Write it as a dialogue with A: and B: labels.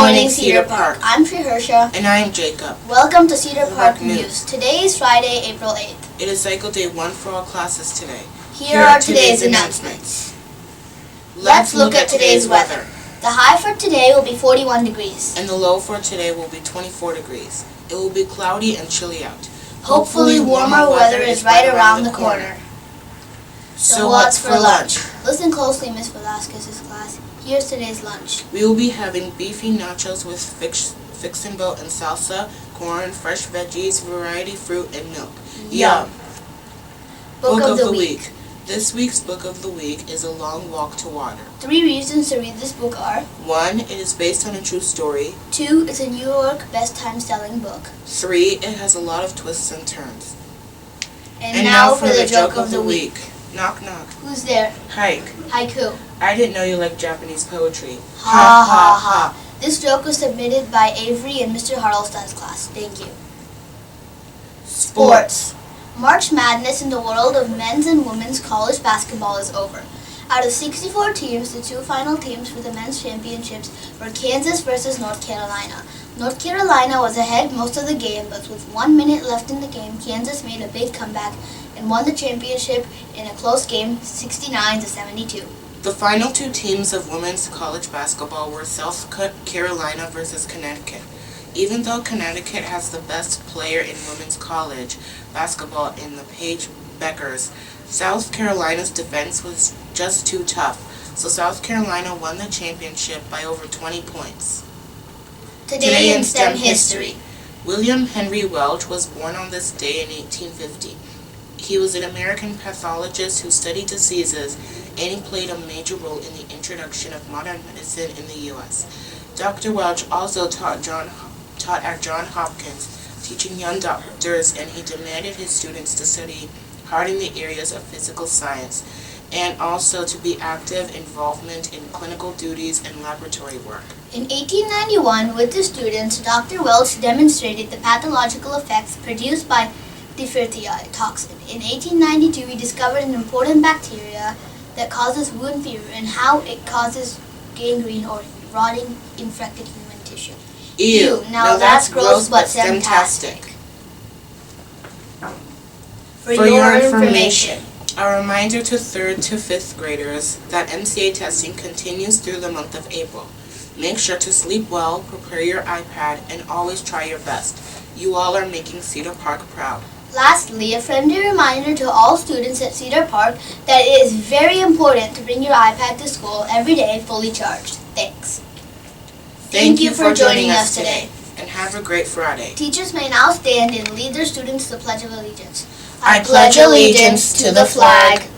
A: morning, Cedar Park.
B: I'm Triharsha.
A: And I'm Jacob.
B: Welcome to Cedar Park News. Today is Friday, April 8th.
A: It is cycle day 1 for all classes today.
B: Here are today's announcements. Let's look at today's weather. The high for today will be 41 degrees.
A: And the low for today will be 24 degrees. It will be cloudy and chilly out.
B: Hopefully warmer weather is right around the corner.
A: So what's for lunch?
B: Listen closely, Miss Velasquez's class. Here's today's lunch.
A: We will be having beefy nachos with fixin' and salsa, corn, fresh veggies, variety fruit, and milk. Yum!
B: Book of the week.
A: This week's book of the week is A Long Walk to Water.
B: 3 reasons to read this book are:
A: 1. It is based on a true story.
B: 2. It's a New York best time-selling book.
A: 3. It has a lot of twists and turns.
B: And now for the joke of the week.
A: Knock knock.
B: Who's there?
A: Hike.
B: Haiku.
A: I didn't know you liked Japanese poetry.
B: Ha ha ha. This joke was submitted by Avery in Mr. Harlestad's class. Thank you. Sports. March Madness in the world of men's and women's college basketball is over. Out of 64 teams, the 2 final teams for the men's championships were Kansas versus North Carolina. North Carolina was ahead most of the game, but with 1 minute left in the game, Kansas made a big comeback and won the championship in a close game, 69-72.
A: The final 2 teams of women's college basketball were South Carolina versus Connecticut. Even though Connecticut has the best player in women's college basketball in the Paige Beckers, South Carolina's defense was just too tough, so South Carolina won the championship by over 20 points.
B: Today in STEM history.
A: William Henry Welch was born on this day in 1850. He was an American pathologist who studied diseases, and he played a major role in the introduction of modern medicine in the U.S. Dr. Welch also taught at Johns Hopkins, teaching young doctors, and he demanded his students to study hard in the areas of physical science, and also to be active involvement in clinical duties and laboratory work.
B: In 1891, with the students, Dr. Welch demonstrated the pathological effects produced by diphtheria toxin. In 1892, he discovered an important bacteria that causes wound fever and how it causes gangrene or rotting infected human tissue.
A: Ew,
B: now that's gross but fantastic. For your information,
A: a reminder to 3rd to 5th graders that MCA testing continues through the month of April. Make sure to sleep well, prepare your iPad, and always try your best. You all are making Cedar Park proud.
B: Lastly, a friendly reminder to all students at Cedar Park that it is very important to bring your iPad to school every day fully charged. Thanks.
A: Thank you for joining us today, and have a great Friday.
B: Teachers may now stand and lead their students to the Pledge of Allegiance.
A: I pledge allegiance to the flag